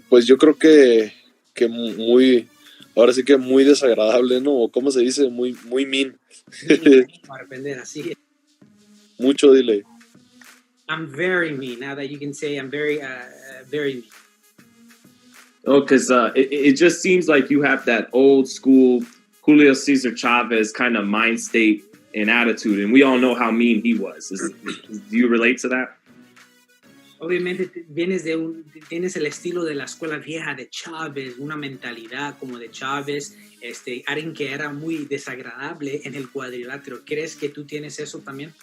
Pues yo creo que muy, ahora sí que muy desagradable, ¿no? O ¿cómo se dice? Muy mean. Para aprender así. Mucho delay. I'm very mean. Now that you can say I'm very mean. Oh, because it just seems like you have that old school Julio Cesar Chavez kind of mind state and attitude, and we all know how mean he was. Do you relate to that? Obviamente tienes el estilo de la escuela vieja de Chávez, una mentalidad como de Chávez, alguien que era muy desagradable en el cuadrilátero. ¿Crees que tú tienes eso también?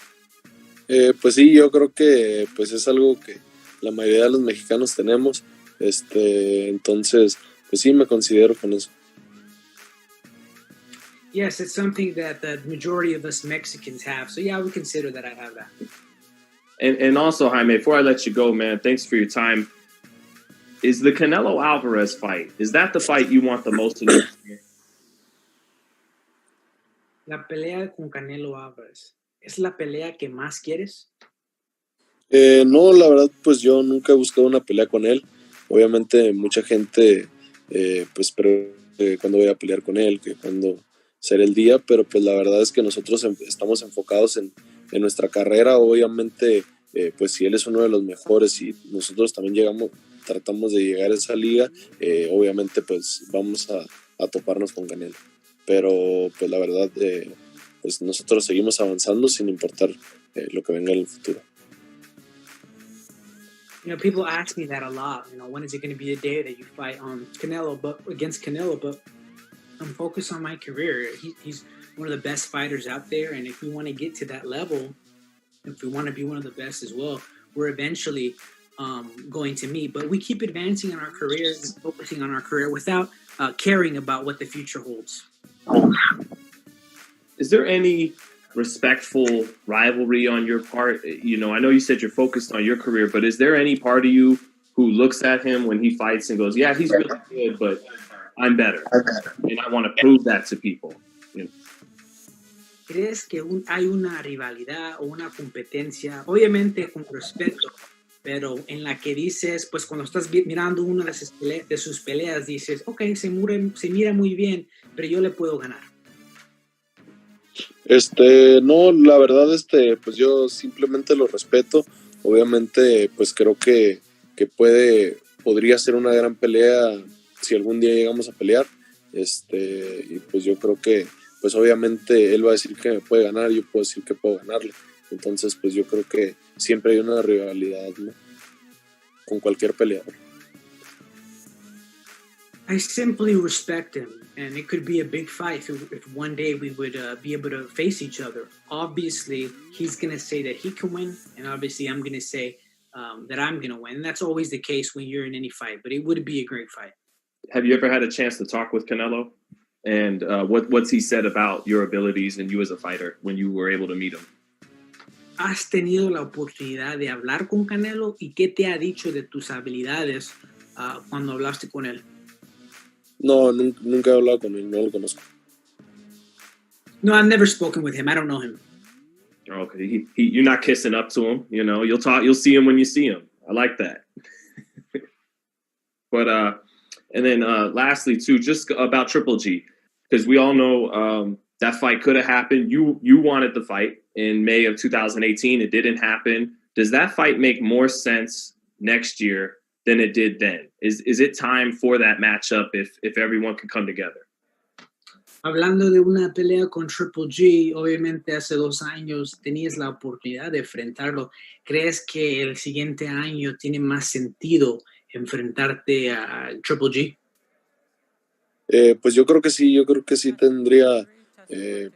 Pues sí, yo creo que pues es algo que la mayoría de los mexicanos tenemos. Entonces, pues sí, me considero con eso. Yes, it's something that the majority of us Mexicans have. So yeah, we consider that I have that. And also, Jaime, before I let you go, man, thanks for your time. Is the Canelo Alvarez fight, is that the fight you want the most in your career? La pelea con Canelo Alvarez, ¿es la pelea que más quieres? No, la verdad, pues yo nunca he buscado una pelea con él. Obviamente mucha gente pues pregunta cuándo voy a pelear con él, que cuándo será el día, pero pues la verdad es que nosotros estamos enfocados en nuestra carrera. Obviamente pues si él es uno de los mejores y nosotros también tratamos de llegar a esa liga, obviamente pues vamos a toparnos con Canelo, pero pues la verdad pues nosotros seguimos avanzando sin importar lo que venga en el futuro. You know, people ask me that a lot. You know, when is it going to be the day that you fight against Canelo? But I'm focused on my career. He's one of the best fighters out there, and if we want to get to that level, if we want to be one of the best as well, we're eventually going to meet. But we keep advancing in our careers and focusing on our career without caring about what the future holds. Is there any respectful rivalry on your part? You know, I know you said you're focused on your career, but is there any part of you who looks at him when he fights and goes, yeah, he's really good, but I'm better, and I want to prove that to people? You know? ¿Crees que hay una rivalidad o una competencia, obviamente con respeto, pero en la que dices, pues cuando estás mirando una de sus peleas, dices, ok, se mira muy bien, pero yo le puedo ganar? No, la verdad, pues yo simplemente lo respeto. Obviamente, pues creo que podría ser una gran pelea si algún día llegamos a pelear. Y pues yo creo que, pues obviamente él va a decir que me puede ganar, yo puedo decir que puedo ganarle. Entonces, pues yo creo que siempre hay una rivalidad, ¿no? Con cualquier peleador. I simply respect him, and it could be a big fight if one day we would be able to face each other. Obviously, he's going to say that he can win, and obviously I'm going to say that I'm going to win. And that's always the case when you're in any fight, but it would be a great fight. Have you ever had a chance to talk with Canelo? And what's he said about your abilities and you as a fighter when you were able to meet him? ¿Has tenido la oportunidad de hablar con Canelo? ¿Y qué te ha dicho de tus habilidades cuando hablaste con él? No, nunca he hablado con él, no lo conozco. No, I've never spoken with him. I don't know him. Okay, you're not kissing up to him. You know, you'll see him when you see him. I like that. But and then lastly too, just about Triple G, because we all know that fight could have happened. You wanted the fight in May of 2018. It didn't happen. Does that fight make more sense next year than it did then? Is it time for that matchup if everyone can come together? Hablando de una pelea con Triple G, obviamente hace 2 años tenías la oportunidad de enfrentarlo. ¿Crees que el siguiente año tiene más sentido enfrentarte a Triple G? Pues yo creo que sí tendría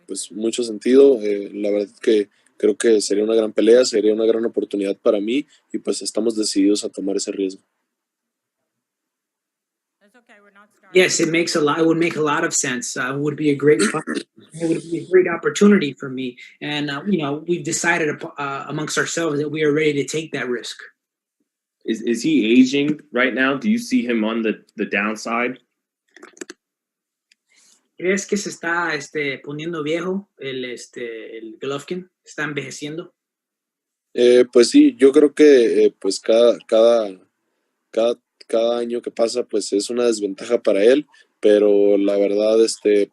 pues mucho sentido. La verdad que creo que sería una gran pelea, sería una gran oportunidad para mí y pues estamos decididos a tomar ese riesgo. Yes, it would make a lot of sense. It would be a great fight. It would be a great opportunity for me. And, we've decided amongst ourselves that we are ready to take that risk. Is he aging right now? Do you see him on the downside? ¿Crees que se está poniendo viejo el Golovkin? ¿Está envejeciendo? Pues sí, yo creo que pues cada cada año que pasa pues es una desventaja para él, pero la verdad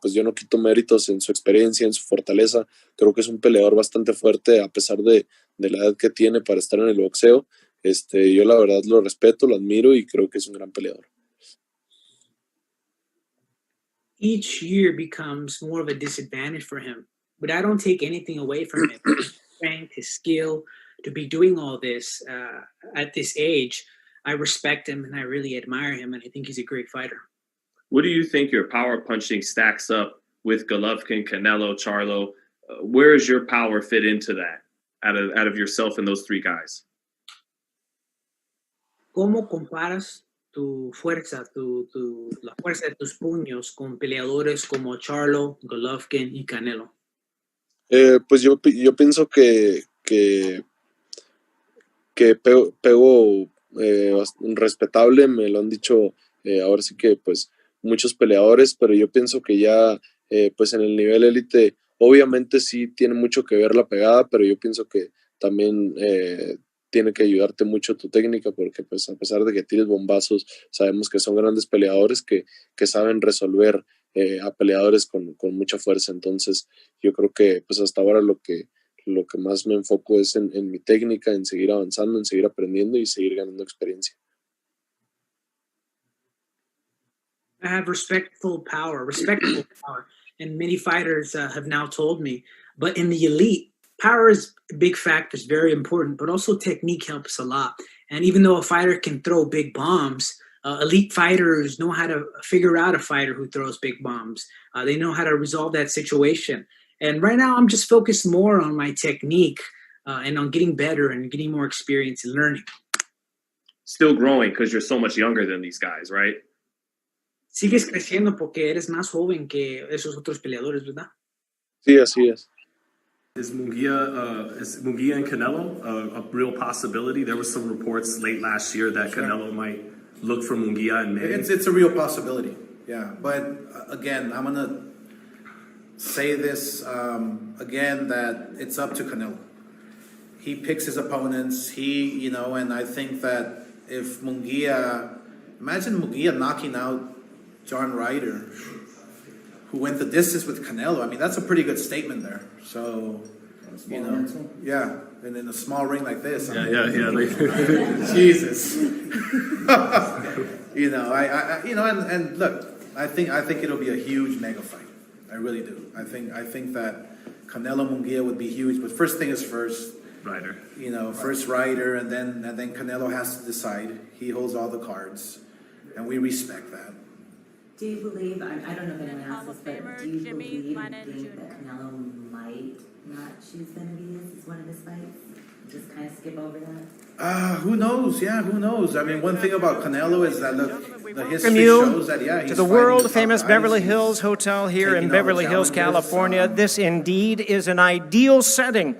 pues yo no quito méritos en su experiencia, en su fortaleza. Creo que es un peleador bastante fuerte a pesar de la edad que tiene para estar en el boxeo. Yo la verdad lo respeto, lo admiro y creo que es un gran peleador. Each year becomes more of a disadvantage for him, but I don't take anything away from him. His strength, his skill, to be doing all this at this age, I respect him and I really admire him, and I think he's a great fighter. What do you think your power punching stacks up with Golovkin, Canelo, Charlo? Where does your power fit into that out of yourself and those three guys? ¿Cómo comparas tu fuerza, la fuerza de tus puños con peleadores como Charlo, Golovkin y Canelo? Pues yo pienso que pego respetable, me lo han dicho ahora sí que pues muchos peleadores, pero yo pienso que ya pues en el nivel élite obviamente sí tiene mucho que ver la pegada, pero yo pienso que también tiene que ayudarte mucho tu técnica, porque pues a pesar de que tires bombazos, sabemos que son grandes peleadores que saben resolver a peleadores con mucha fuerza. Entonces yo creo que pues hasta ahora lo que más me enfoco es en mi técnica, en seguir avanzando, en seguir aprendiendo y seguir ganando experiencia. I have respectful power, and many fighters have now told me. But in the elite, power is a big factor, is very important, but also technique helps a lot. And even though a fighter can throw big bombs, elite fighters know how to figure out a fighter who throws big bombs. They know how to resolve that situation. And right now, I'm just focused more on my technique and on getting better and getting more experience and learning. Still growing because you're so much younger than these guys, right? Sigues creciendo porque eres más joven que esos otros peleadores, ¿verdad? Sí, así es. Is Munguia and Canelo a real possibility? There was some reports late last year that Canelo might look for Munguia in May. It's a real possibility, yeah. But again, I'm going to say this again, that it's up to Canelo. He picks his opponents. And I think that if imagine Munguia knocking out John Ryder, who went the distance with Canelo. I mean, that's a pretty good statement there. So, yeah, and in a small ring like this. Jesus. And look, I think it'll be a huge mega fight. I really do. I think that Canelo Munguia would be huge. But first thing is first. Ryder. First Ryder, and then Canelo has to decide. He holds all the cards, and we respect that. Do you believe, I don't know if anyone else is, but do you believe and think that Canelo might not choose Benavidez as one of his fights? Just kind of skip over that? Who knows? Yeah, who knows? I mean, one thing about Canelo is that, look, the history you shows that, he's to the world-famous Beverly Hills Hotel here in Beverly Hills, California. This indeed is an ideal setting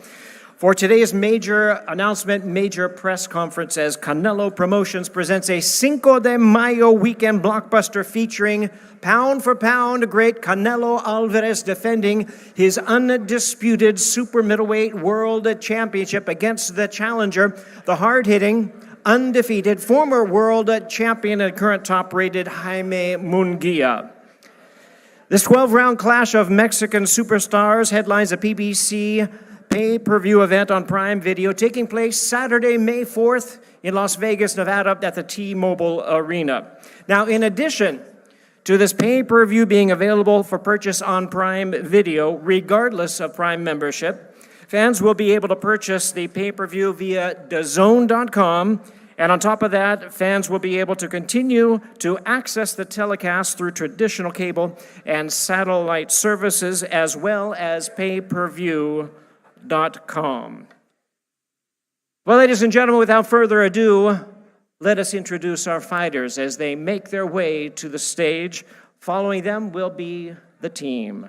for today's major announcement, major press conference, as Canelo Promotions presents a Cinco de Mayo weekend blockbuster featuring pound-for-pound great Canelo Alvarez defending his undisputed super middleweight world championship against the challenger, the hard-hitting, undefeated former world champion and current top-rated Jaime Munguia. This 12-round clash of Mexican superstars headlines a PBC pay-per-view event on Prime Video taking place Saturday, May 4th in Las Vegas, Nevada at the T-Mobile Arena. Now, in addition to this pay-per-view being available for purchase on Prime Video, regardless of Prime membership, fans will be able to purchase the pay-per-view via DAZN.com, and on top of that, fans will be able to continue to access the telecast through traditional cable and satellite services, as well as pay-per-view.com. Well, ladies and gentlemen, without further ado, let us introduce our fighters as they make their way to the stage. Following them will be the team.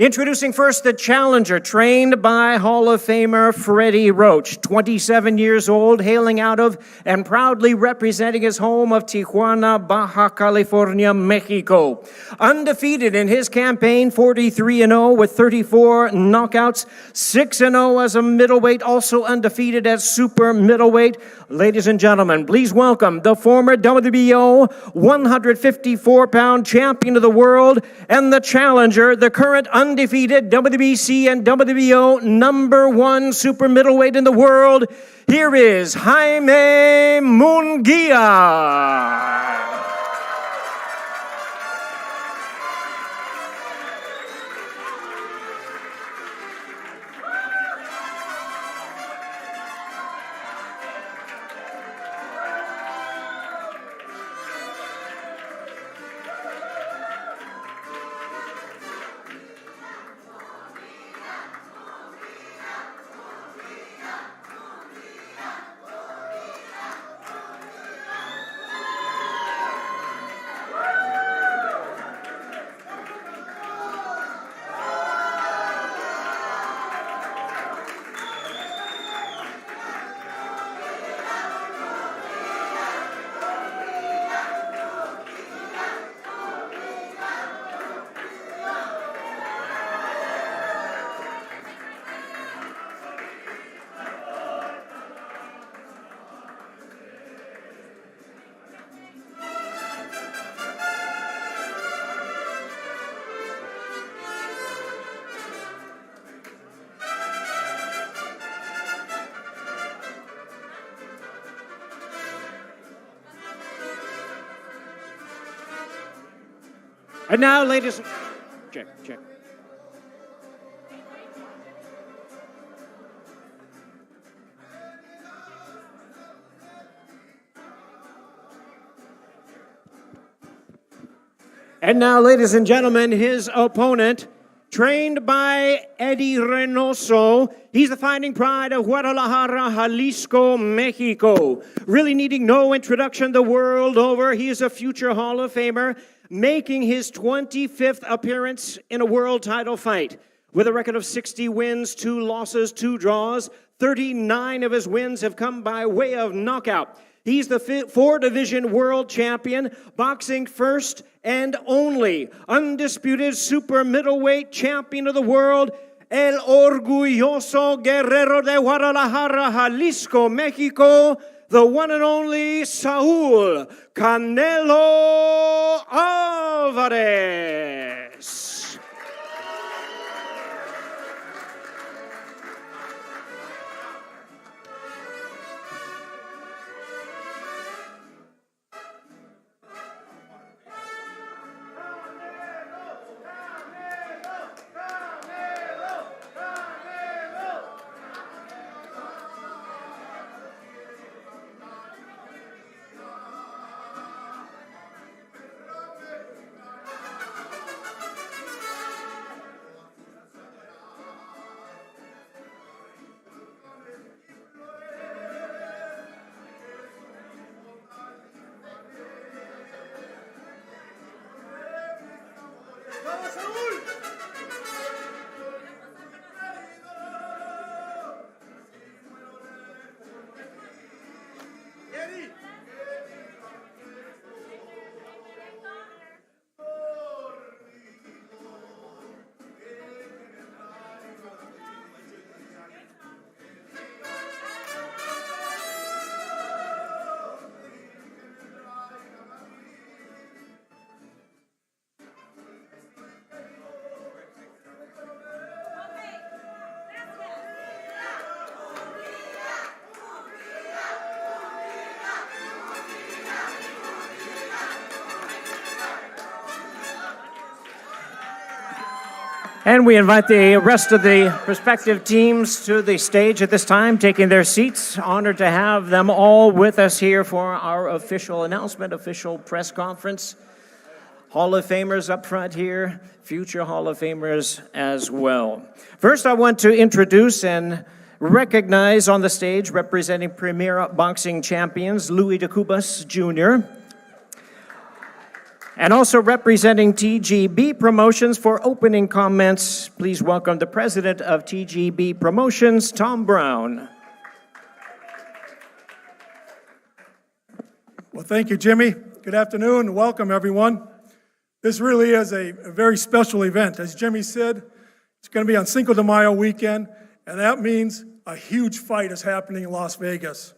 Introducing first the challenger, trained by Hall of Famer Freddie Roach, 27 years old, hailing out of and proudly representing his home of Tijuana, Baja California, Mexico. Undefeated in his campaign, 43-0 with 34 knockouts, 6-0 as a middleweight, also undefeated at super middleweight. Ladies and gentlemen, please welcome the former WBO 154-pound champion of the world and the challenger, the current undefeated WBC and WBO #1 super middleweight in the world. Here is Jaime Munguia. And now, ladies, check. And now, ladies and gentlemen, his opponent, trained by Eddie Reynoso. He's the fighting pride of Guadalajara, Jalisco, Mexico. Really needing no introduction the world over. He is a future Hall of Famer, making his 25th appearance in a world title fight. With a record of 60 wins, 2 losses, 2 draws, 39 of his wins have come by way of knockout. He's the 4-division world champion, boxing first and only undisputed super middleweight champion of the world, El Orgulloso Guerrero de Guadalajara, Jalisco, Mexico, the one and only Saul Canelo Alvarez. And we invite the rest of the respective teams to the stage at this time, taking their seats. Honored to have them all with us here for our official announcement, official press conference. Hall of Famers up front here, future Hall of Famers as well. First, I want to introduce and recognize on the stage, representing premier boxing champions, Louis de Cubas Jr., And also representing TGB Promotions for opening comments, please welcome the president of TGB Promotions, Tom Brown. Well, thank you, Jimmy. Good afternoon. Welcome, everyone. This really is a very special event. As Jimmy said, it's going to be on Cinco de Mayo weekend, and that means a huge fight is happening in Las Vegas.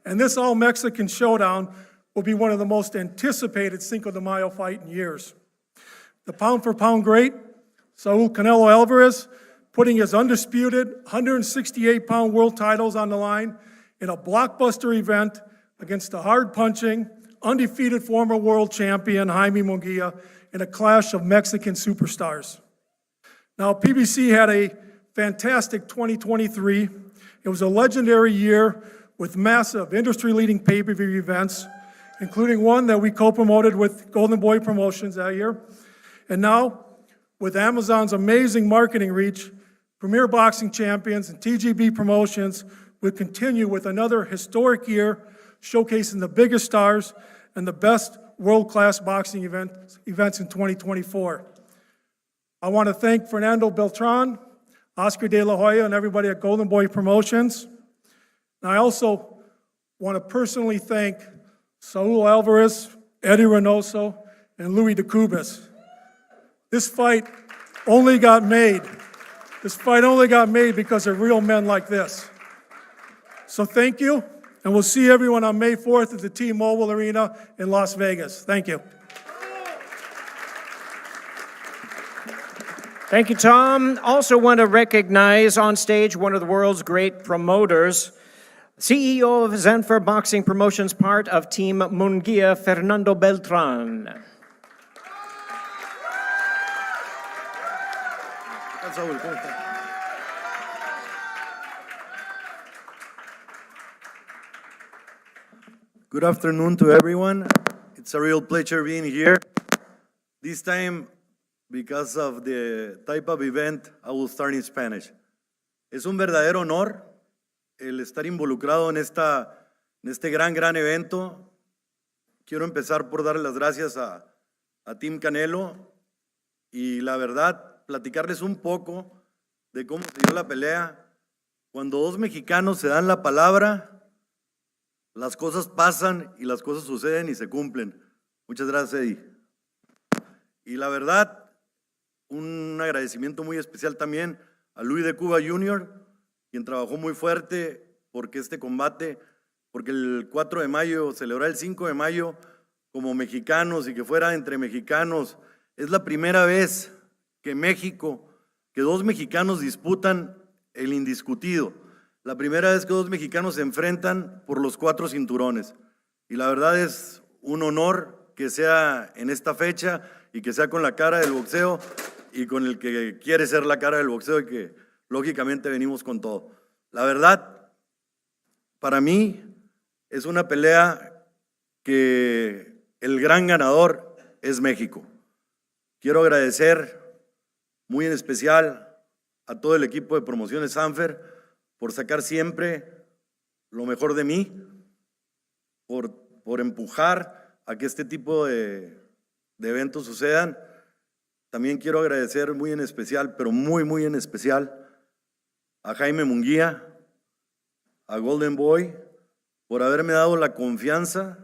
And this all-Mexican showdown will be one of the most anticipated Cinco de Mayo fight in years. The pound-for-pound great, Saul Canelo Alvarez, putting his undisputed 168-pound world titles on the line in a blockbuster event against the hard-punching, undefeated former world champion Jaime Munguia in a clash of Mexican superstars. Now, PBC had a fantastic 2023. It was a legendary year with massive industry-leading pay-per-view events, including one that we co-promoted with Golden Boy Promotions that year. And now, with Amazon's amazing marketing reach, Premier Boxing Champions and TGB Promotions will continue with another historic year showcasing the biggest stars and the best world-class boxing events in 2024. I want to thank Fernando Beltran, Oscar De La Hoya, and everybody at Golden Boy Promotions. And I also want to personally thank Saul Alvarez, Eddie Reynoso, and Louis de Cubas. This fight only got made because of real men like this. So thank you, and we'll see everyone on May 4th at the T-Mobile Arena in Las Vegas. Thank you. Thank you, Tom. Also want to recognize on stage one of the world's great promoters, CEO of Zenfer Boxing Promotions, part of Team Munguia, Fernando Beltran. Good afternoon to everyone. It's a real pleasure being here. This time, because of the type of event, I will start in Spanish. Es un verdadero honor el estar involucrado en este gran evento. Quiero empezar por darle las gracias a Team Canelo y la verdad, platicarles un poco de cómo se dio la pelea. Cuando dos mexicanos se dan la palabra, las cosas pasan y las cosas suceden y se cumplen. Muchas gracias, Eddie. Y la verdad, un agradecimiento muy especial también a Luis de Cuba Jr., quien trabajó muy fuerte porque este combate, porque el 4 de mayo, celebrar el 5 de mayo como mexicanos y que fuera entre mexicanos, es la primera vez que dos mexicanos disputan el indiscutido. La primera vez que dos mexicanos se enfrentan por los 4 cinturones. Y la verdad es un honor que sea en esta fecha y que sea con la cara del boxeo y con el que quiere ser la cara del boxeo y que lógicamente venimos con todo. La verdad, para mí es una pelea que el gran ganador es México. Quiero agradecer muy en especial a todo el equipo de promociones Sanfer por sacar siempre lo mejor de mí, por empujar a que este tipo de eventos sucedan. También quiero agradecer muy en especial, pero muy en especial, a Jaime Munguia, a Golden Boy, por haberme dado la confianza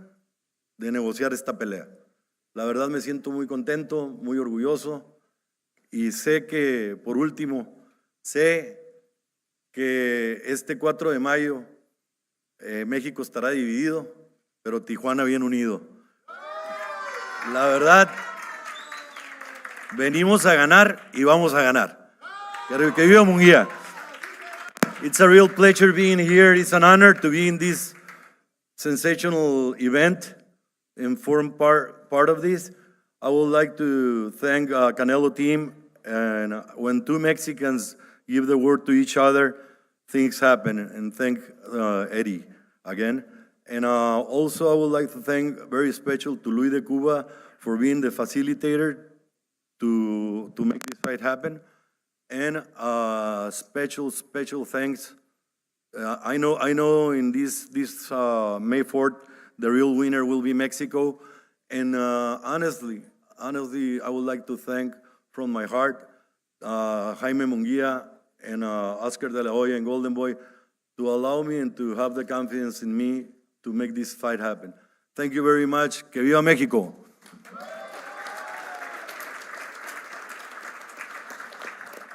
de negociar esta pelea. La verdad me siento muy contento, muy orgulloso y sé que, por último, sé que este 4 de mayo México estará dividido, pero Tijuana bien unido. La verdad, venimos a ganar y vamos a ganar. Que viva Munguia. It's a real pleasure being here. It's an honor to be in this sensational event and form part of this. I would like to thank Canelo team, and when two Mexicans give the word to each other, things happen, and thank Eddie again. And also I would like to thank very special to Luis de Cuba for being the facilitator to make this fight happen. And special thanks. I know in this May 4th, the real winner will be Mexico. And honestly, honestly, I would like to thank from my heart Jaime Munguia and Oscar De La Hoya and Golden Boy to allow me and to have the confidence in me to make this fight happen. Thank you very much. Que viva México.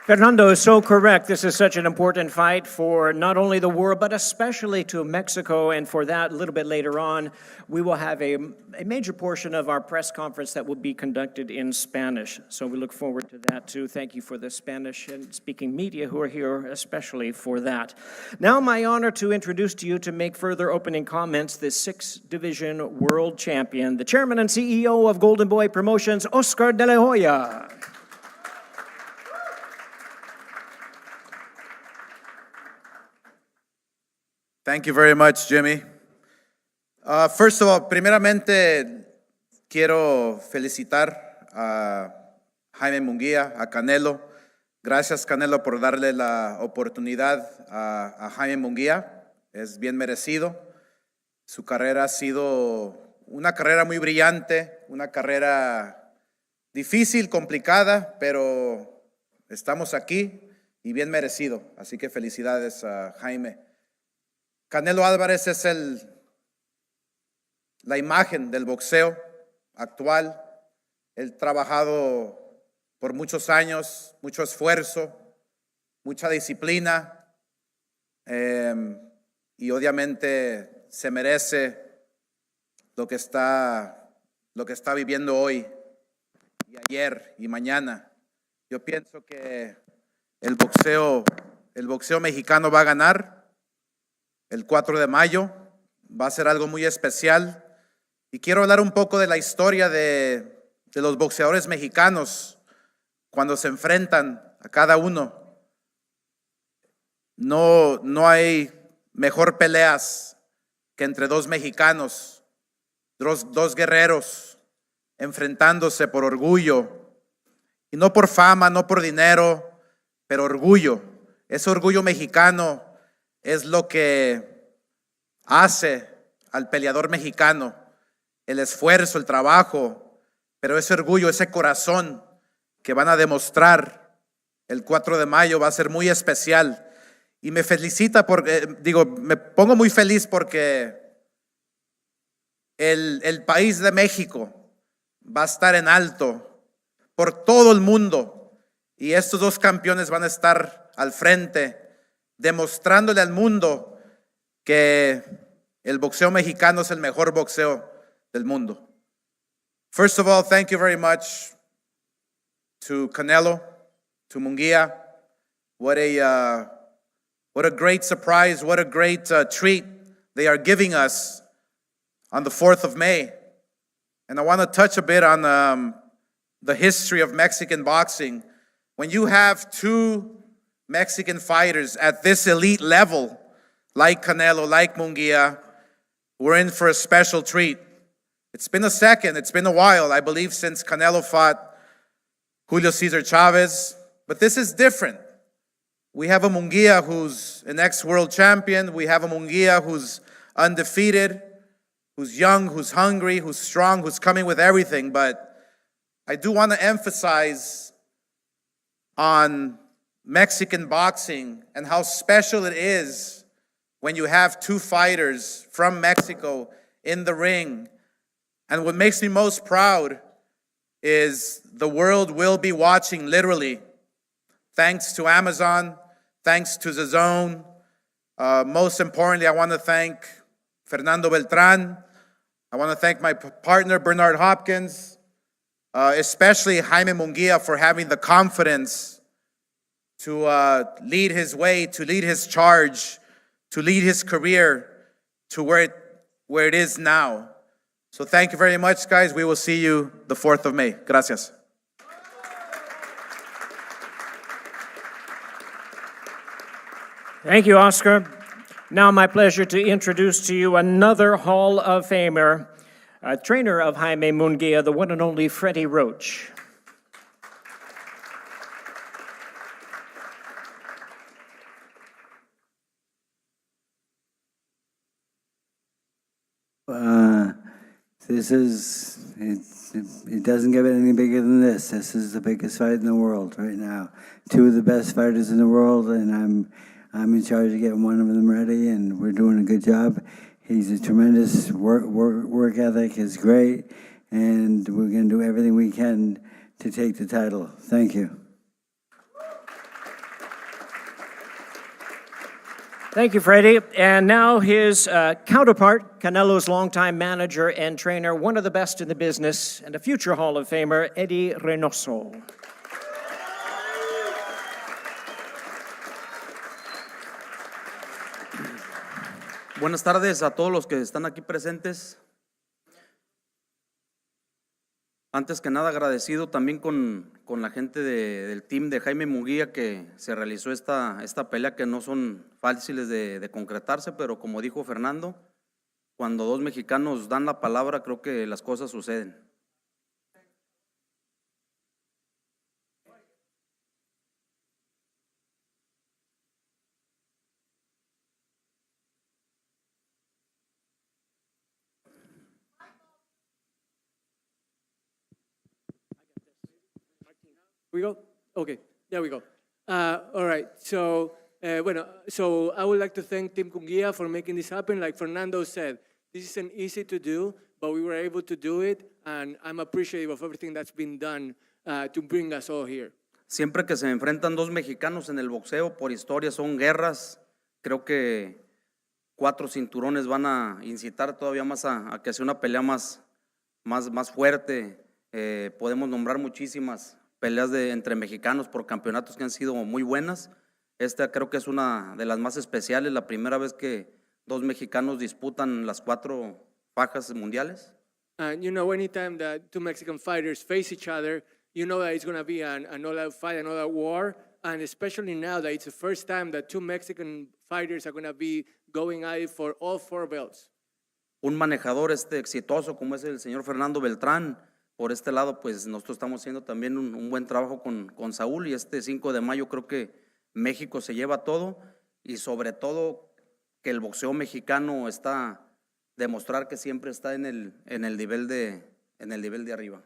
Fernando is so correct. This is such an important fight for not only the world, but especially to Mexico. And for that, a little bit later on, we will have a major portion of our press conference that will be conducted in Spanish. So we look forward to that, too. Thank you for the Spanish and speaking media who are here especially for that. Now, my honor to introduce to you to make further opening comments, the 6th Division World Champion, the Chairman and CEO of Golden Boy Promotions, Oscar De La Hoya. Thank you very much, Jimmy. First of all, primeramente quiero felicitar a Jaime Munguia, a Canelo. Gracias, Canelo, por darle la oportunidad a Jaime Munguia. Es bien merecido. Su carrera ha sido una carrera muy brillante, una carrera difícil, complicada, pero estamos aquí y bien merecido. Así que felicidades a Jaime. Canelo Alvarez es la imagen del boxeo actual. Él ha trabajado por muchos años, mucho esfuerzo, mucha disciplina y obviamente se merece lo que está viviendo hoy y ayer y mañana. Yo pienso que el boxeo mexicano va a ganar. El 4 de mayo va a ser algo muy especial y quiero hablar un poco de la historia de los boxeadores mexicanos cuando se enfrentan a cada uno. No hay mejor peleas que entre dos mexicanos, dos guerreros enfrentándose por orgullo y no por fama, no por dinero, pero orgullo. Ese orgullo mexicano es lo que hace al peleador mexicano, el esfuerzo, el trabajo, pero ese orgullo, ese corazón que van a demostrar el 4 de mayo va a ser muy especial. Y me felicita me pongo muy feliz porque el país de México va a estar en alto por todo el mundo y estos dos campeones van a estar al frente, demostrándole al mundo que el boxeo mexicano es el mejor boxeo del mundo. First of all, thank you very much to Canelo, to Munguia. What a great surprise, what a great treat they are giving us on the 4th of May. And I want to touch a bit on the history of Mexican boxing. When you have two Mexican fighters at this elite level, like Canelo, like Munguia, we're in for a special treat. It's been a while, I believe, since Canelo fought Julio Cesar Chavez, but this is different. We have a Munguia who's an ex-world champion. We have a Munguia who's undefeated, who's young, who's hungry, who's strong, who's coming with everything. But I do want to emphasize on Mexican boxing and how special it is when you have two fighters from Mexico in the ring. And what makes me most proud is the world will be watching, literally, thanks to Amazon, thanks to the Zone. Most importantly, I want to thank Fernando Beltran. I want to thank my partner, Bernard Hopkins, especially Jaime Munguia for having the confidence to lead his way, to lead his charge, to lead his career to where it is now. So thank you very much, guys. We will see you the 4th of May. Gracias. Thank you, Oscar. Now my pleasure to introduce to you another Hall of Famer, a trainer of Jaime Munguia, the one and only Freddie Roach. it doesn't get any bigger than this. This is the biggest fight in the world right now. Two of the best fighters in the world, and I'm in charge of getting one of them ready, and we're doing a good job. He's a tremendous work ethic is great, and we're going to do everything we can to take the title. Thank you. Thank you, Freddie. And now his counterpart, Canelo's longtime manager and trainer, one of the best in the business, and a future Hall of Famer, Eddie Reynoso. Buenas tardes a todos los que están aquí presentes. Antes que nada, agradecido también con la gente del team de Jaime Munguia que se realizó esta pelea, que no son fáciles de concretarse, pero como dijo Fernando, cuando dos mexicanos dan la palabra, creo que las cosas suceden. We go? Okay, there we go. All right, so, so I would like to thank Team Munguia for making this happen. Like Fernando said, this isn't easy to do, but we were able to do it, and I'm appreciative of everything that's been done to bring us all here. Siempre que se enfrentan dos mexicanos en el boxeo, por historia son guerras. Creo que 4 cinturones van a incitar todavía más a que sea una pelea más fuerte. Podemos nombrar muchísimas peleas entre mexicanos por campeonatos que han sido muy buenas. Esta creo que es una de las más especiales, la primera vez que dos mexicanos disputan las 4 fajas mundiales. And you know, anytime that two Mexican fighters face each other, you know that it's going to be another fight, another war, and especially now that it's the first time that two Mexican fighters are going to be going at it for all 4 belts. Un manejador exitoso como es el señor Fernando Beltrán. Por este lado, pues nosotros estamos haciendo también un buen trabajo con Saúl, y este 5 de mayo creo que México se lleva todo, y sobre todo que el boxeo mexicano está demostrar que siempre está en el nivel de arriba.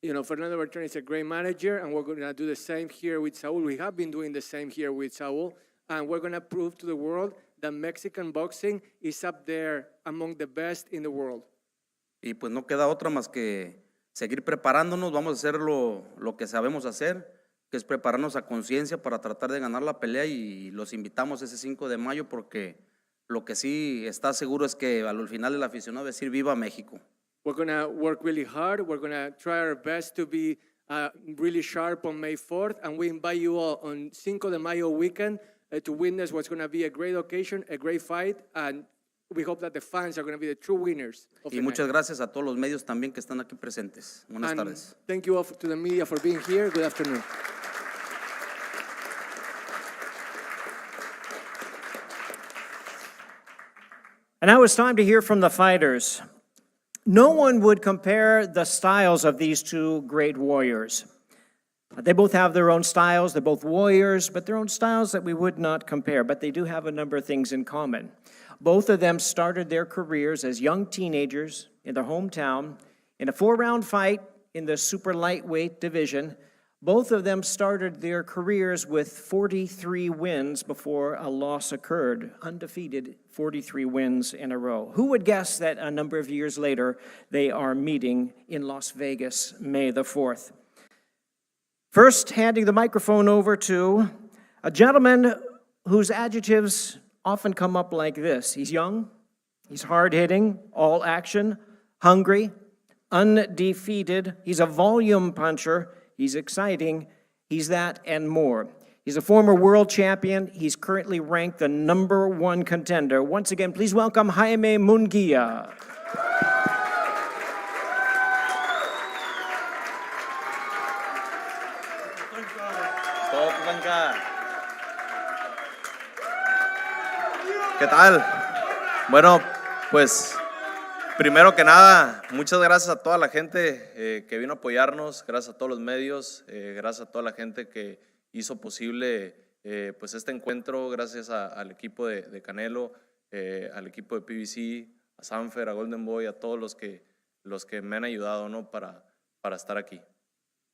You know, Fernando Beltrán is a great manager, and we're going to do the same here with Saúl. We have been doing the same here with Saúl, and we're going to prove to the world that Mexican boxing is up there among the best in the world. Y pues no queda otra más que seguir preparándonos. Vamos a hacer lo que sabemos hacer, que es prepararnos a conciencia para tratar de ganar la pelea, y los invitamos ese 5 de mayo porque lo que sí está seguro es que al final el aficionado va a decir ¡Viva México! We're going to work really hard. We're going to try our best to be really sharp on May 4th, and we invite you all on Cinco de Mayo weekend to witness what's going to be a great occasion, a great fight, and we hope that the fans are going to be the true winners of Y muchas gracias a todos los medios también que están aquí presentes. Buenas tardes. Thank you all to the media for being here. Good afternoon. And now it's time to hear from the fighters. No one would compare the styles of these two great warriors. They both have their own styles. They're both warriors, but their own styles that we would not compare. But they do have a number of things in common. Both of them started their careers as young teenagers in their hometown in a 4-round fight in the super lightweight division. Both of them started their careers with 43 wins before a loss occurred. Undefeated, 43 wins in a row. Who would guess that a number of years later they are meeting in Las Vegas, May the 4th? First, handing the microphone over to a gentleman whose adjectives often come up like this. He's young, he's hard-hitting, all action, hungry, undefeated. He's a volume puncher. He's exciting. He's that and more. He's a former world champion. He's currently ranked the #1 contender. Once again, please welcome Jaime Munguia. ¿Qué tal? Bueno, pues primero que nada, muchas gracias a toda la gente que vino a apoyarnos, gracias a todos los medios, gracias a toda la gente que hizo posible pues este encuentro, gracias al equipo de Canelo, al equipo de PBC, a Sanfer, a Golden Boy, a todos los que los que me han ayudado, ¿no? Para estar aquí.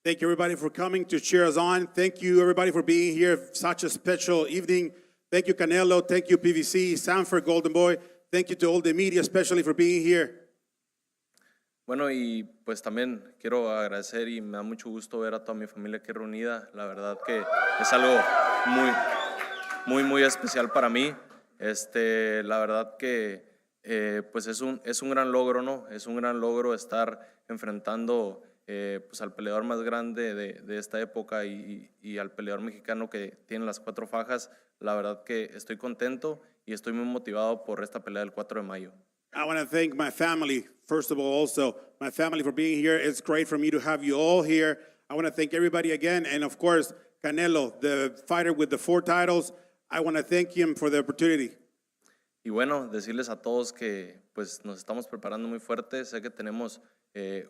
Thank you, everybody, for coming to cheer us on. Thank you, everybody, for being here. Such a special evening. Thank you, Canelo. Thank you, PVC, Sanford, Golden Boy. Thank you to all the media, especially for being here. Bueno, y pues también quiero agradecer y me da mucho gusto ver a toda mi familia aquí reunida. La verdad que es algo muy especial para mí. La verdad que pues es un gran logro, ¿no? Es un gran logro estar enfrentando pues al peleador más grande de esta época y al peleador mexicano que tiene las 4 fajas. La verdad que estoy contento y estoy muy motivado por esta pelea del 4 de mayo. I want to thank my family, first of all, also, my family for being here. It's great for me to have you all here. I want to thank everybody again. And of course, Canelo, the fighter with the 4 titles, I want to thank him for the opportunity. Y bueno, decirles a todos que pues nos estamos preparando muy fuerte. Sé que tenemos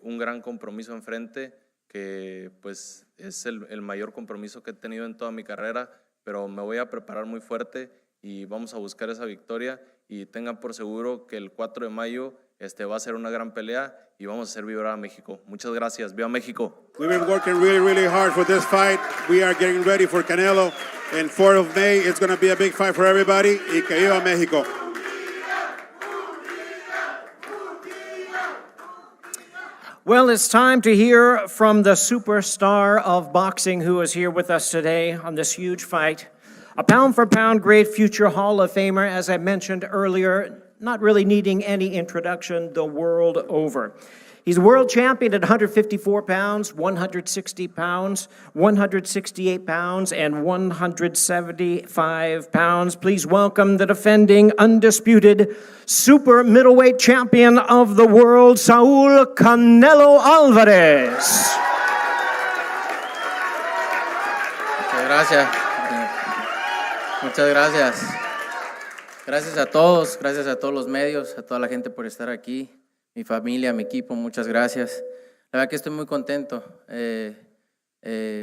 un gran compromiso enfrente, que pues es el mayor compromiso que he tenido en toda mi carrera, pero me voy a preparar muy fuerte y vamos a buscar esa victoria y tengan por seguro que el 4 de mayo va a ser una gran pelea y vamos a hacer vibrar a México. Muchas gracias. ¡Viva México! We've been working really hard for this fight. We are getting ready for Canelo. And 4th of May, it's going to be a big fight for everybody. Y que viva México! Well, it's time to hear from the superstar of boxing who is here with us today on this huge fight. A pound-for-pound great future Hall of Famer, as I mentioned earlier, not really needing any introduction the world over. He's world champion at 154 pounds, 160 pounds, 168 pounds, and 175 pounds. Please welcome the defending, undisputed super middleweight champion of the world, Saul Canelo Alvarez. Muchas gracias. Muchas gracias. Gracias a todos los medios, a toda la gente por estar aquí. Mi familia, mi equipo, muchas gracias. La verdad que estoy muy contento,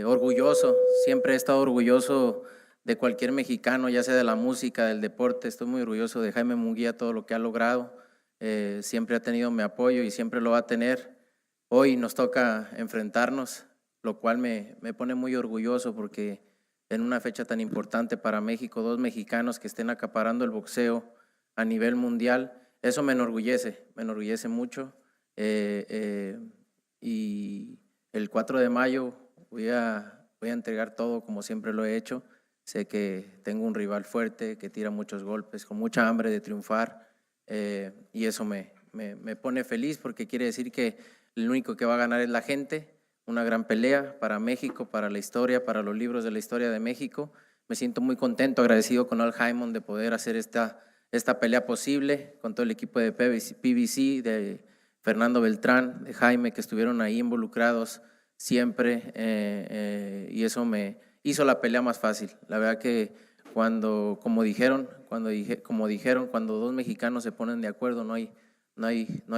orgulloso. Siempre he estado orgulloso de cualquier mexicano, ya sea de la música, del deporte. Estoy muy orgulloso de Jaime Munguia, todo lo que ha logrado. Siempre ha tenido mi apoyo y siempre lo va a tener. Hoy nos toca enfrentarnos, lo cual me pone muy orgulloso porque en una fecha tan importante para México, 2 mexicanos que estén acaparando el boxeo a nivel mundial. Eso me enorgullece mucho. Y el 4 de mayo voy a entregar todo como siempre lo he hecho. Sé que tengo un rival fuerte, que tira muchos golpes, con mucha hambre de triunfar. Y eso me pone feliz porque quiere decir que el único que va a ganar es la gente. Una gran pelea para México, para la historia, para los libros de la historia de México. Me siento muy contento, agradecido con Al Jaime de poder hacer esta pelea posible, con todo el equipo de PVC, de Fernando Beltrán, de Jaime, que estuvieron ahí involucrados siempre, y eso me hizo la pelea más fácil. La verdad que como dijeron, cuando 2 mexicanos se ponen de acuerdo, no hay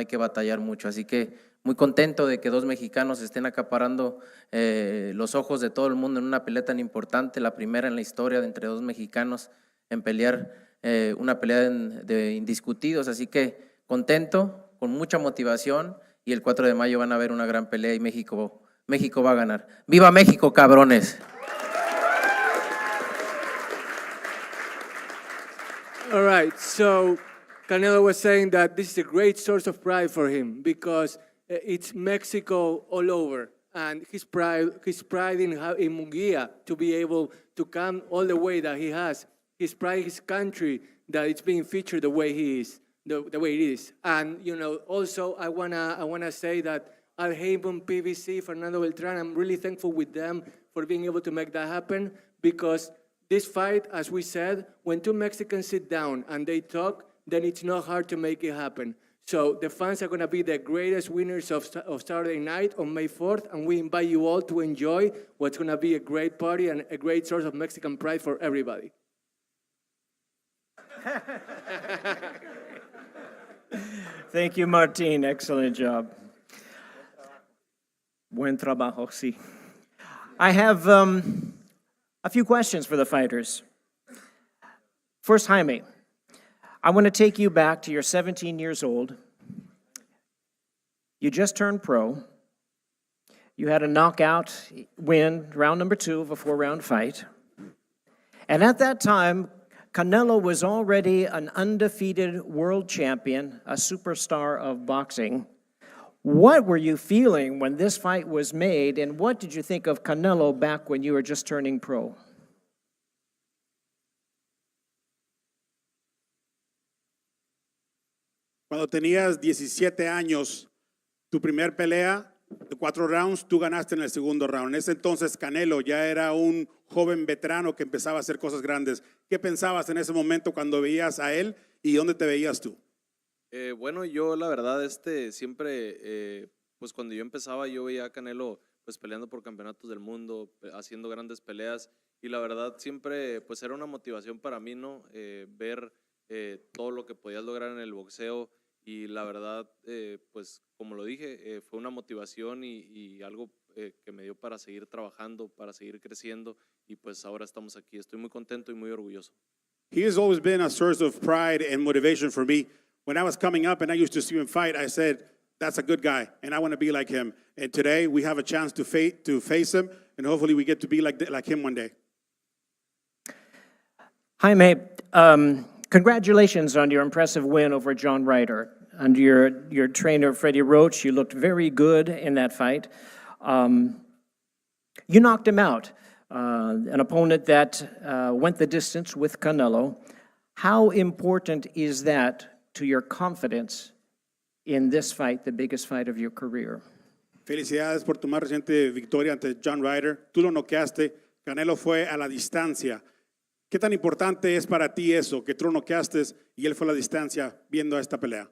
que batallar mucho. Así que muy contento de que 2 mexicanos estén acaparando los ojos de todo el mundo en una pelea tan importante, la primera en la historia de entre 2 mexicanos en pelear una pelea de indiscutidos, así que contento, con mucha motivación y el 4 de mayo van a ver una gran pelea y México va a ganar. ¡Viva México, cabrones! All right, so Canelo was saying that this is a great source of pride for him because it's Mexico all over. And his pride in Munguia to be able to come all the way that he has. His pride, his country, that it's being featured the way he is, the way it is. And also I wanna say that Al Jaime, PVC, Fernando Beltrán, I'm really thankful with them for being able to make that happen because this fight, as we said, when 2 Mexicans sit down and they talk, then it's not hard to make it happen. So the fans are going to be the greatest winners of Saturday night on May 4th, and we invite you all to enjoy what's going to be a great party and a great source of Mexican pride for everybody. Thank you, Martin. Excellent job. Buen trabajo, sí. I have a few questions for the fighters. First, Jaime, I want to take you back to you're 17 years old. You just turned pro. You had a knockout win, round number 2 of a 4-round fight. And at that time, Canelo was already an undefeated world champion, a superstar of boxing. What were you feeling when this fight was made, and what did you think of Canelo back when you were just turning pro? Cuando tenías 17 años, tu primer pelea de 4 rounds, tú ganaste en el segundo round. En ese entonces Canelo ya era un joven veterano que empezaba a hacer cosas grandes. ¿Qué pensabas en ese momento cuando veías a él y dónde te veías tú? Bueno, yo la verdad siempre, pues cuando yo empezaba yo veía a Canelo pues peleando por campeonatos del mundo, haciendo grandes peleas y la verdad siempre pues era una motivación para mí, ¿no? Ver todo lo que podías lograr en el boxeo y la verdad pues como lo dije fue una motivación y algo que me dio para seguir trabajando, para seguir creciendo y pues ahora estamos aquí. Estoy muy contento y muy orgulloso. He has always been a source of pride and motivation for me. When I was coming up and I used to see him fight, I said, that's a good guy, and I want to be like him. And today we have a chance to face him, and hopefully we get to be like him one day. Jaime, congratulations on your impressive win over John Ryder. Under your trainer, Freddie Roach, you looked very good in that fight. You knocked him out, an opponent that went the distance with Canelo. How important is that to your confidence in this fight, the biggest fight of your career? Felicidades por tu más reciente victoria ante John Ryder. Tú lo noqueaste, Canelo fue a la distancia. ¿Qué tan importante es para ti eso, que tú lo noqueaste y él fue a la distancia viendo esta pelea?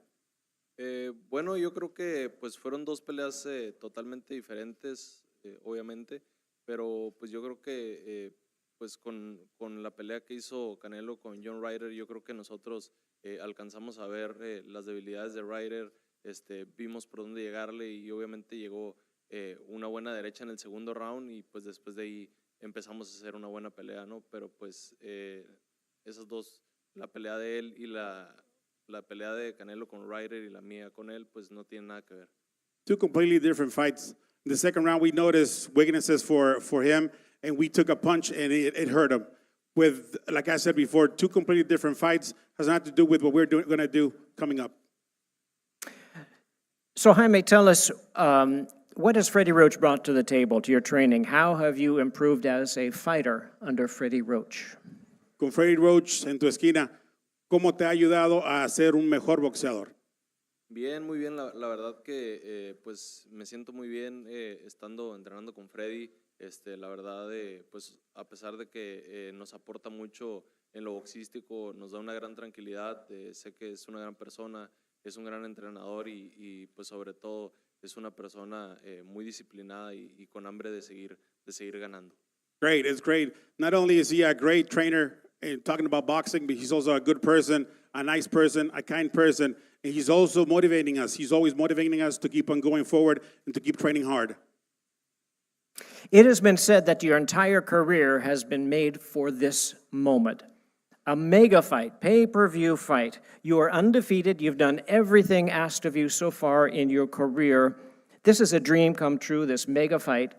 Bueno, yo creo que pues fueron 2 peleas totalmente diferentes, obviamente, pero pues yo creo que pues con la pelea que hizo Canelo con John Ryder, yo creo que nosotros alcanzamos a ver las debilidades de Ryder, vimos por dónde llegarle y obviamente llegó una buena derecha en el segundo round y pues después de ahí empezamos a hacer una buena pelea, ¿no? Pero pues esas 2, la pelea de él y la pelea de Canelo con Ryder y la mía con él, pues no tienen nada que ver. 2 completely different fights. In the second round, we noticed weaknesses for him, and we took a punch, and it hurt him. With, like I said before, 2 completely different fights has nothing to do with what we're going to do coming up. So Jaime, tell us, what has Freddie Roach brought to the table, to your training? How have you improved as a fighter under Freddie Roach? Con Freddie Roach en tu esquina, ¿cómo te ha ayudado a ser un mejor boxeador? Bien, muy bien. La verdad que pues me siento muy bien entrenando con Freddy. La verdad, pues a pesar de que nos aporta mucho en lo boxístico, nos da una gran tranquilidad. Sé que es una gran persona, es un gran entrenador y pues sobre todo es una persona muy disciplinada y con hambre de seguir ganando. Great, it's great. Not only is he a great trainer talking about boxing, but he's also a good person, a nice person, a kind person, and he's also motivating us. He's always motivating us to keep on going forward and to keep training hard. It has been said that your entire career has been made for this moment. A mega fight, pay-per-view fight. You are undefeated. You've done everything asked of you so far in your career. This is a dream come true, this mega fight.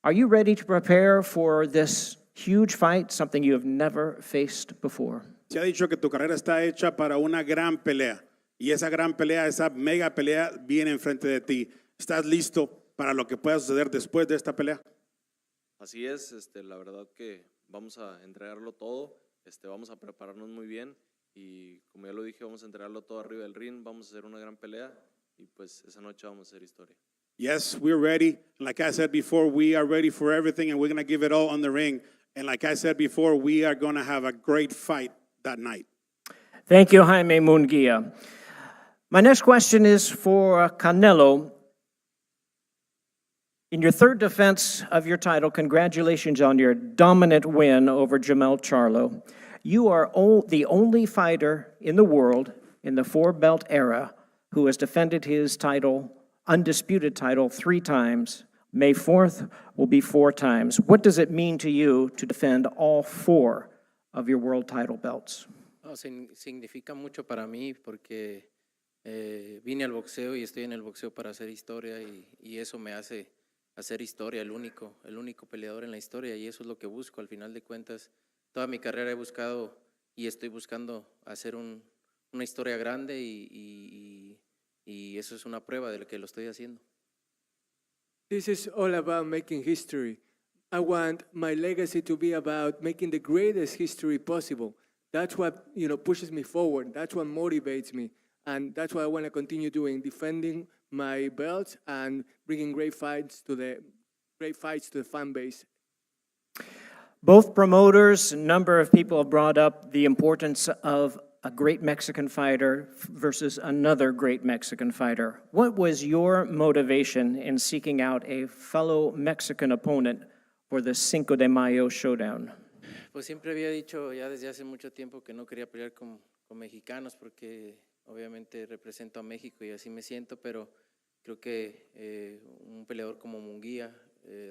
Are you ready to prepare for this huge fight, something you have never faced before? Se ha dicho que tu carrera está hecha para una gran pelea. Y esa gran pelea, esa mega pelea, viene enfrente de ti. ¿Estás listo para lo que pueda suceder después de esta pelea? Así es, la verdad que vamos a entregarlo todo, vamos a prepararnos muy bien y como ya lo dije, vamos a entregarlo todo arriba del ring, vamos a hacer una gran pelea y pues esa noche vamos a hacer historia. Yes, we're ready. Like I said before, we are ready for everything and we're going to give it all on the ring. And like I said before, we are going to have a great fight that night. Thank you, Jaime Munguia. My next question is for Canelo. In your 3rd defense of your title, congratulations on your dominant win over Jamel Charlo. You are the only fighter in the world in the 4-belt era who has defended his title, undisputed title, 3 times. May 4th will be 4 times. What does it mean to you to defend all 4 of your world title belts? Significa mucho para mí porque Vine al boxeo y estoy en el boxeo para hacer historia y eso me hace hacer historia, el único peleador en la historia, y eso es lo que busco. Al final de cuentas, toda mi carrera he buscado y estoy buscando hacer una historia grande y eso es una prueba de que lo estoy haciendo. This is all about making history. I want my legacy to be about making the greatest history possible. That's what, pushes me forward. That's what motivates me. And that's what I want to continue doing, defending my belts and bringing great fights to the fan base. Both promoters, a number of people have brought up the importance of a great Mexican fighter versus another great Mexican fighter. What was your motivation in seeking out a fellow Mexican opponent for the Cinco de Mayo showdown? Pues siempre había dicho ya desde hace mucho tiempo que no quería pelear con mexicanos porque obviamente represento a México y así me siento, pero creo que un peleador como Munguia,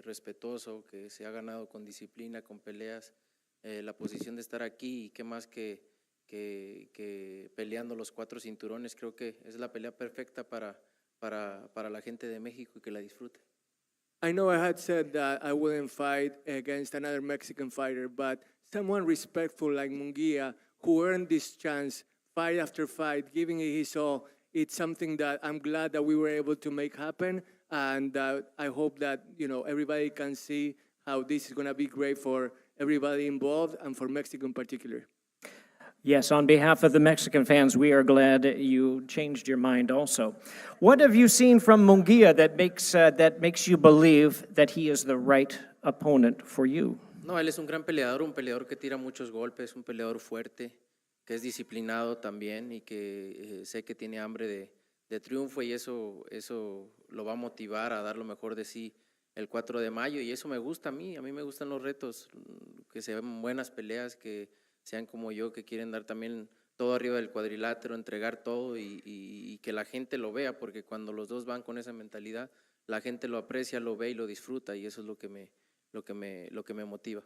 respetuoso, que se ha ganado con disciplina, con peleas, la posición de estar aquí y qué más que peleando los 4 cinturones, creo que es la pelea perfecta para la gente de México y que la disfrute. I know I had said that I wouldn't fight against another Mexican fighter, but someone respectful like Munguia, who earned this chance fight after fight, giving it his all, it's something that I'm glad that we were able to make happen, and I hope that everybody can see how this is going to be great for everybody involved and for Mexico in particular. Yes, on behalf of the Mexican fans, we are glad you changed your mind also. What have you seen from Munguia that makes you believe that he is the right opponent for you? No, él es un gran peleador, un peleador que tira muchos golpes, un peleador fuerte, que es disciplinado también y que sé que tiene hambre de triunfo y eso lo va a motivar a dar lo mejor de sí el 4 de mayo y eso me gusta a mí me gustan los retos, que sean buenas peleas, que sean como yo, que quieren dar también todo arriba del cuadrilátero, entregar todo y que la gente lo vea, porque cuando los dos van con esa mentalidad, la gente lo aprecia, lo ve y lo disfruta y eso es lo que me motiva.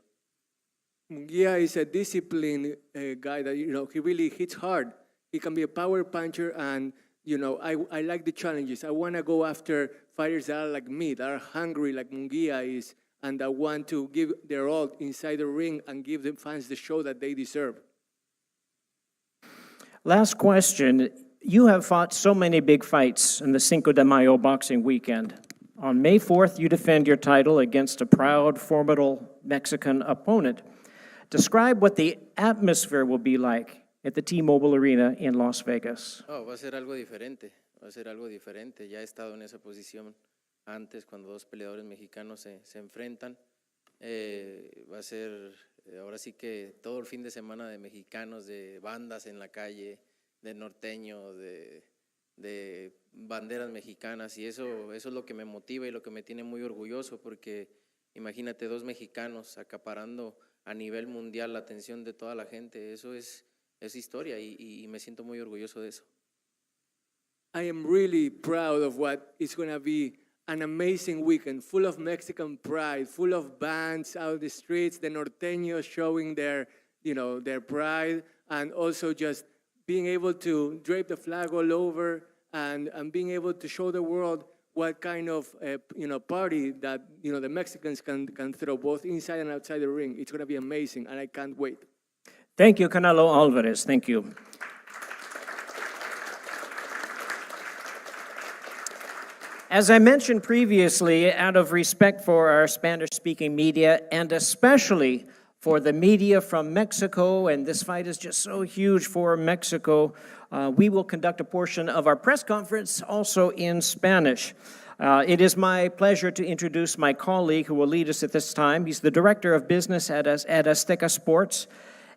Munguia is a disciplined guy that, he really hits hard. He can be a power puncher and, I like the challenges. I want to go after fighters that are like me, that are hungry like Munguia is, and that want to give their all inside the ring and give the fans the show that they deserve. Last question. You have fought so many big fights in the Cinco de Mayo boxing weekend. On May 4th, you defend your title against a proud, formidable Mexican opponent. Describe what the atmosphere will be like at the T-Mobile Arena in Las Vegas. Oh, va a ser algo diferente, Ya he estado en esa posición antes cuando dos peleadores mexicanos se enfrentan. Va a ser ahora sí que todo el fin de semana de mexicanos, de bandas en la calle, de norteños, de banderas mexicanas y eso es lo que me motiva y lo que me tiene muy orgulloso porque imagínate dos mexicanos acaparando a nivel mundial la atención de toda la gente, eso es historia y me siento muy orgulloso de eso. I am really proud of what is going to be an amazing weekend, full of Mexican pride, full of bands out the streets, the norteños showing their pride, and also just being able to drape the flag all over and being able to show the world what kind of party that the Mexicans can throw both inside and outside the ring. It's going to be amazing, and I can't wait. Thank you, Canelo Alvarez. Thank you. As I mentioned previously, out of respect for our Spanish-speaking media, and especially for the media from Mexico, and this fight is just so huge for Mexico, we will conduct a portion of our press conference also in Spanish. It is my pleasure to introduce my colleague who will lead us at this time. He's the Director of Business at Azteca Sports,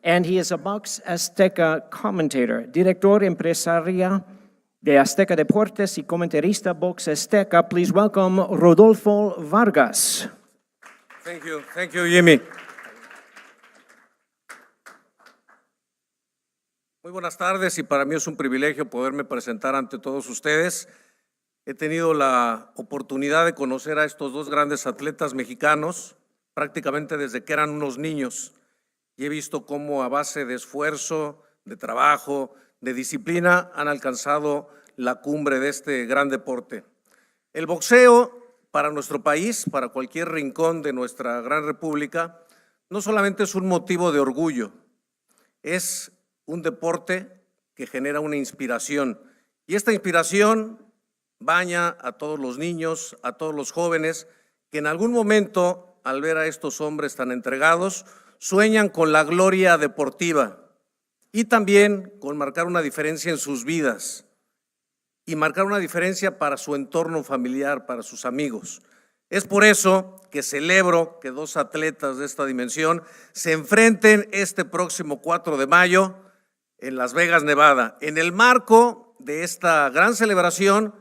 and he is a Box Azteca commentator, Director Empresaria de Azteca Deportes y comentarista Box Azteca. Please welcome Rodolfo Vargas. Thank you, Jimmy. Muy buenas tardes y para mí es un privilegio poderme presentar ante todos ustedes. He tenido la oportunidad de conocer a estos dos grandes atletas mexicanos prácticamente desde que eran unos niños y he visto cómo a base de esfuerzo, de trabajo, de disciplina han alcanzado la cumbre de este gran deporte. El boxeo para nuestro país, para cualquier rincón de nuestra gran república, no solamente es un motivo de orgullo, es un deporte que genera una inspiración. Y esta inspiración baña a todos los niños, a todos los jóvenes, que en algún momento, al ver a estos hombres tan entregados, sueñan con la gloria deportiva y también con marcar una diferencia en sus vidas y marcar una diferencia para su entorno familiar, para sus amigos. Es por eso que celebro que dos atletas de esta dimensión se enfrenten este próximo 4 de mayo en Las Vegas, Nevada, en el marco de esta gran celebración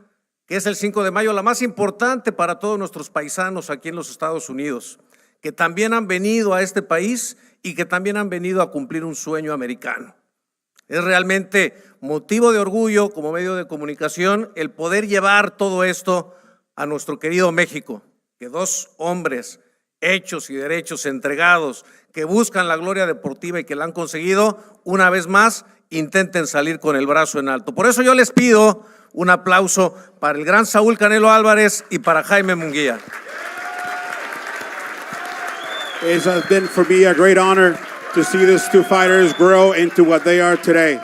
que es el 5 de mayo, la más importante para todos nuestros paisanos aquí en los Estados Unidos, que también han venido a este país y que también han venido a cumplir un sueño americano. Es realmente motivo de orgullo como medio de comunicación el poder llevar todo esto a nuestro querido México, que dos hombres hechos y derechos entregados que buscan la gloria deportiva y que la han conseguido, una vez más intenten salir con el brazo en alto. Por eso yo les pido un aplauso para el gran Saúl Canelo Álvarez y para Jaime Munguia. It has been for me a great honor to see these two fighters grow into what they are today.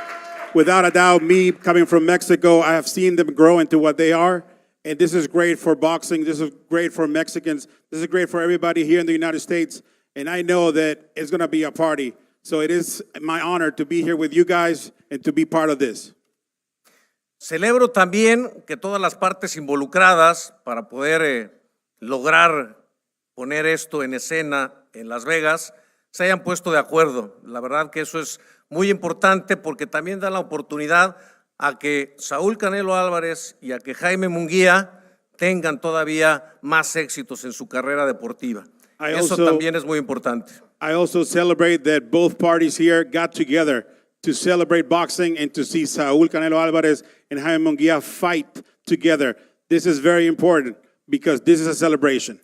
Without a doubt, me coming from Mexico, I have seen them grow into what they are. And this is great for boxing. This is great for Mexicans. This is great for everybody here in the United States. And I know that it's going to be a party. So it is my honor to be here with you guys and to be part of this. Celebro también que todas las partes involucradas para poder lograr poner esto en escena en Las Vegas se hayan puesto de acuerdo. La verdad que eso es muy importante porque también da la oportunidad a que Saúl Canelo Álvarez y a que Jaime Munguia tengan todavía más éxitos en su carrera deportiva. Eso también es muy importante. I also celebrate that both parties here got together to celebrate boxing and to see Saúl Canelo Alvarez and Jaime Munguia fight together. This is very important because this is a celebration.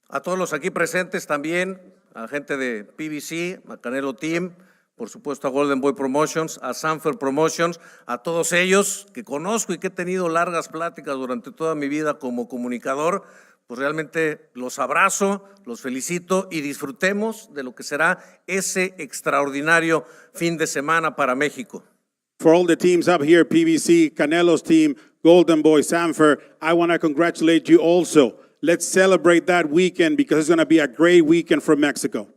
A todos los aquí presentes también, a gente de PBC, a Canelo Team, por supuesto a Golden Boy Promotions, a Sanford Promotions, a todos ellos que conozco y que he tenido largas pláticas durante toda mi vida como comunicador, pues realmente los abrazo, los felicito y disfrutemos de lo que será ese extraordinario fin de semana para México. For all the teams up here, PBC, Canelo's team, Golden Boy, Sanford, I want to congratulate you also. Let's celebrate that weekend because it's going to be a great weekend for Mexico.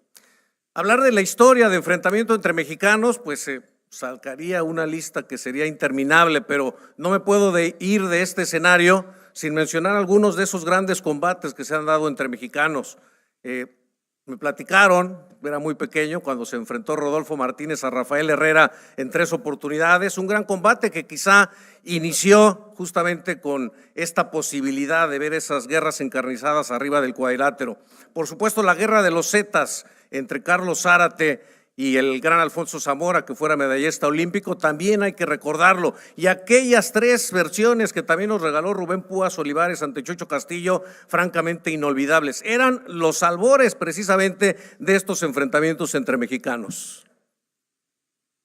Hablar de la historia de enfrentamiento entre mexicanos, pues sacaría una lista que sería interminable, pero no me puedo ir de este escenario sin mencionar algunos de esos grandes combates que se han dado entre mexicanos. Me platicaron, era muy pequeño, cuando se enfrentó Rodolfo Martínez a Rafael Herrera en 3 oportunidades, un gran combate que quizá inició justamente con esta posibilidad de ver esas guerras encarnizadas arriba del cuadrilátero. Por supuesto, la guerra de los Zetas entre Carlos Zárate y el gran Alfonso Zamora, que fuera medallista olímpico, también hay que recordarlo. Y aquellas 3 versiones que también nos regaló Rubén Púas Olivares ante Chucho Castillo, francamente inolvidables. Eran los albores precisamente de estos enfrentamientos entre mexicanos.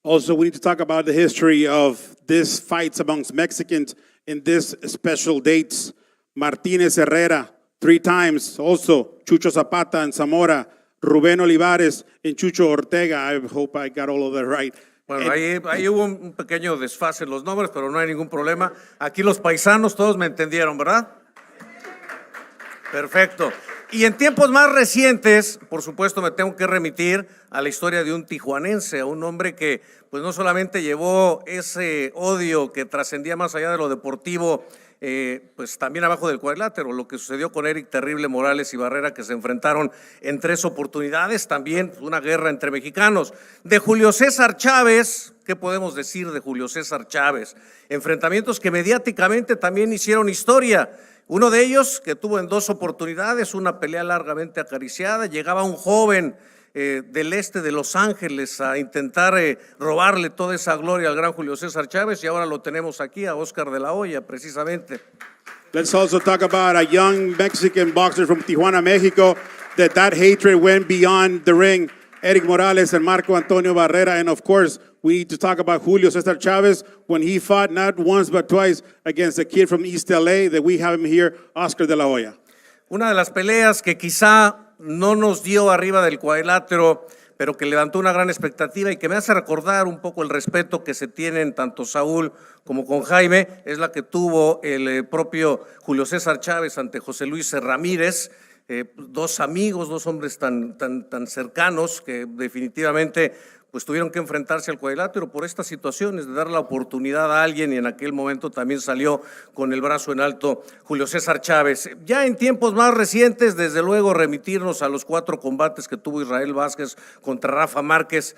Also, we need to talk about the history of these fights amongst Mexicans in these special dates. Martínez Herrera, 3 times. Also, Chucho Zapata and Zamora. Rubén Olivares y Chucho Ortega. I hope I got all of that right. Bueno, ahí hubo un pequeño desfase en los nombres, pero no hay ningún problema. Aquí los paisanos todos me entendieron, ¿verdad? Perfecto. Y en tiempos más recientes, por supuesto, me tengo que remitir a la historia de un tijuanense, a un hombre que pues no solamente llevó ese odio que trascendía más allá de lo deportivo, pues también abajo del cuadrilátero, lo que sucedió con Eric Terrible Morales y Barrera, que se enfrentaron en 3 oportunidades, también una guerra entre mexicanos. De Julio César Chávez, ¿qué podemos decir de Julio César Chávez? Enfrentamientos que mediáticamente también hicieron historia. Uno de ellos que tuvo en 2 oportunidades una pelea largamente acariciada, llegaba un joven del este de Los Ángeles a intentar robarle toda esa gloria al gran Julio César Chávez y ahora lo tenemos aquí a Oscar de la Hoya precisamente. Let's also talk about a young Mexican boxer from Tijuana, Mexico, that hatred went beyond the ring. Eric Morales and Marco Antonio Barrera. And of course, we need to talk about Julio Cesar Chavez when he fought not once but twice against a kid from East LA that we have him here, Oscar de la Hoya. Una de las peleas que quizá no nos dio arriba del cuadrilátero, pero que levantó una gran expectativa y que me hace recordar un poco el respeto que se tienen tanto Saúl como con Jaime, es la que tuvo el propio Julio César Chávez ante José Luis Ramírez. Dos amigos, dos hombres tan cercanos que definitivamente pues tuvieron que enfrentarse al cuadrilátero por estas situaciones de dar la oportunidad a alguien, y en aquel momento también salió con el brazo en alto Julio César Chávez. Ya en tiempos más recientes, desde luego remitirnos a los 4 combates que tuvo Israel Vázquez contra Rafa Márquez,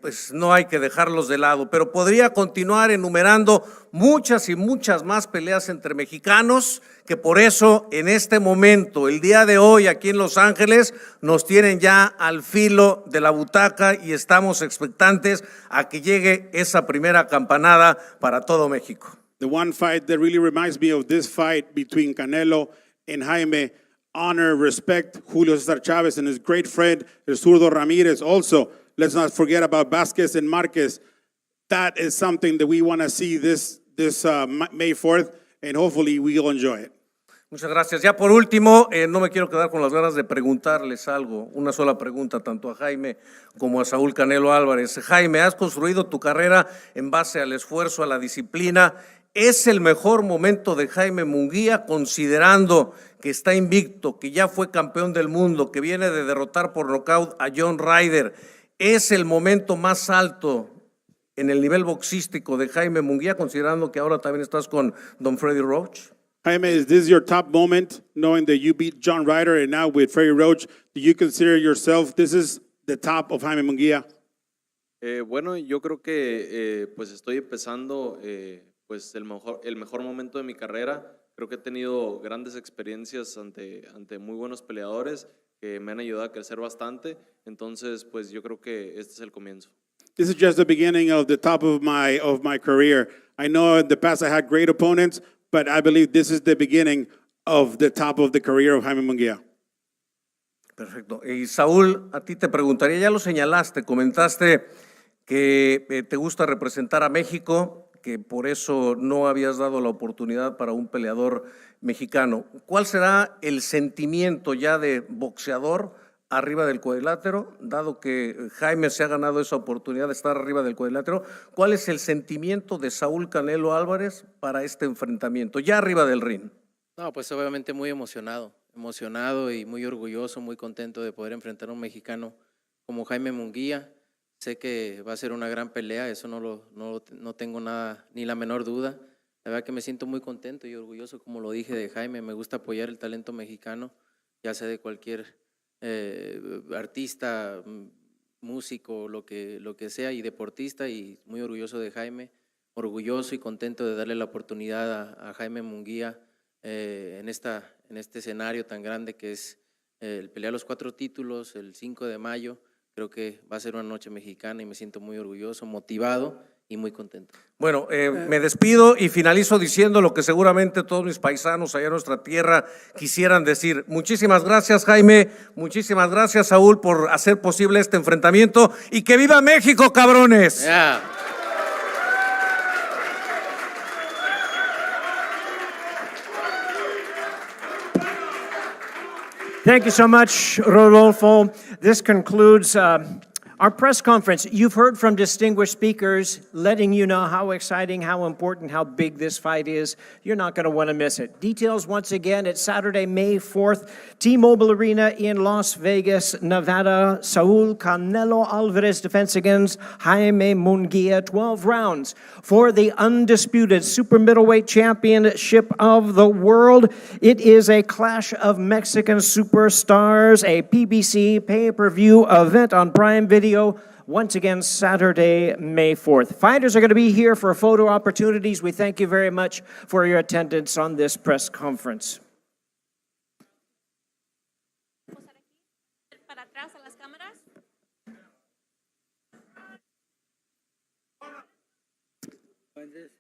pues no hay que dejarlos de lado, pero podría continuar enumerando muchas y muchas más peleas entre mexicanos, que por eso en este momento, el día de hoy aquí en Los Ángeles, nos tienen ya al filo de la butaca y estamos expectantes a que llegue esa primera campanada para todo México. The one fight that really reminds me of this fight between Canelo and Jaime, honor, respect Julio Cesar Chavez and his great friend, El Zurdo Ramírez. Also, let's not forget about Vázquez and Márquez. That is something that we want to see this May 4th, and hopefully we'll enjoy it. Muchas gracias. Ya por último, no me quiero quedar con las ganas de preguntarles algo, una sola pregunta tanto a Jaime como a Saúl Canelo Álvarez. Jaime, has construido tu carrera en base al esfuerzo, a la disciplina. ¿Es el mejor momento de Jaime Munguia, considerando que está invicto, que ya fue campeón del mundo, que viene de derrotar por nocaut a John Ryder? ¿Es el momento más alto en el nivel boxístico de Jaime Munguia, considerando que ahora también estás con Don Freddie Roach? Jaime, is this your top moment, knowing that you beat John Ryder and now with Freddie Roach? Do you consider yourself this is the top of Jaime Munguia? Bueno, yo creo que pues estoy empezando pues el mejor momento de mi carrera. Creo que he tenido grandes experiencias ante muy buenos peleadores que me han ayudado a crecer bastante. Entonces, pues yo creo que este es el comienzo. This is just the beginning of the top of my career. I know in the past I had great opponents, but I believe this is the beginning of the top of the career of Jaime Munguia. Perfecto. Y Saúl, a ti te preguntaría, ya lo señalaste, comentaste que te gusta representar a México, que por eso no habías dado la oportunidad para un peleador mexicano. ¿Cuál será el sentimiento ya de boxeador arriba del cuadrilátero, dado que Jaime se ha ganado esa oportunidad de estar arriba del cuadrilátero? ¿Cuál es el sentimiento de Saúl Canelo Álvarez para este enfrentamiento, ya arriba del ring? No, pues obviamente muy emocionado y muy orgulloso, muy contento de poder enfrentar a un mexicano como Jaime Munguia. Sé que va a ser una gran pelea, eso no tengo nada, ni la menor duda. La verdad que me siento muy contento y orgulloso, como lo dije, de Jaime. Me gusta apoyar el talento mexicano, ya sea de cualquier artista, músico, lo que sea, y deportista, y muy orgulloso de Jaime, orgulloso y contento de darle la oportunidad a Jaime Munguia en este escenario tan grande que es el pelear los 4 títulos el 5 de mayo. Creo que va a ser una noche mexicana y me siento muy orgulloso, motivado y muy contento. Bueno, me despido y finalizo diciendo lo que seguramente todos mis paisanos allá en nuestra tierra quisieran decir. Muchísimas gracias, Jaime, muchísimas gracias, Saúl, por hacer posible este enfrentamiento, y ¡que viva México, cabrones! Yeah. Thank you so much, Rodolfo. This concludes our press conference. You've heard from distinguished speakers letting you know how exciting, how important, how big this fight is. You're not going to want to miss it. Details once again, it's Saturday, May 4th, T-Mobile Arena in Las Vegas, Nevada. Saúl Canelo Alvarez defense against Jaime Munguia. 12 rounds for the undisputed super middleweight championship of the world. It is a clash of Mexican superstars, a PBC pay-per-view event on Prime Video. Once again, Saturday, May 4th. Fighters are going to be here for photo opportunities. We thank you very much for your attendance on this press conference. Para atrás a las cámaras. Like this.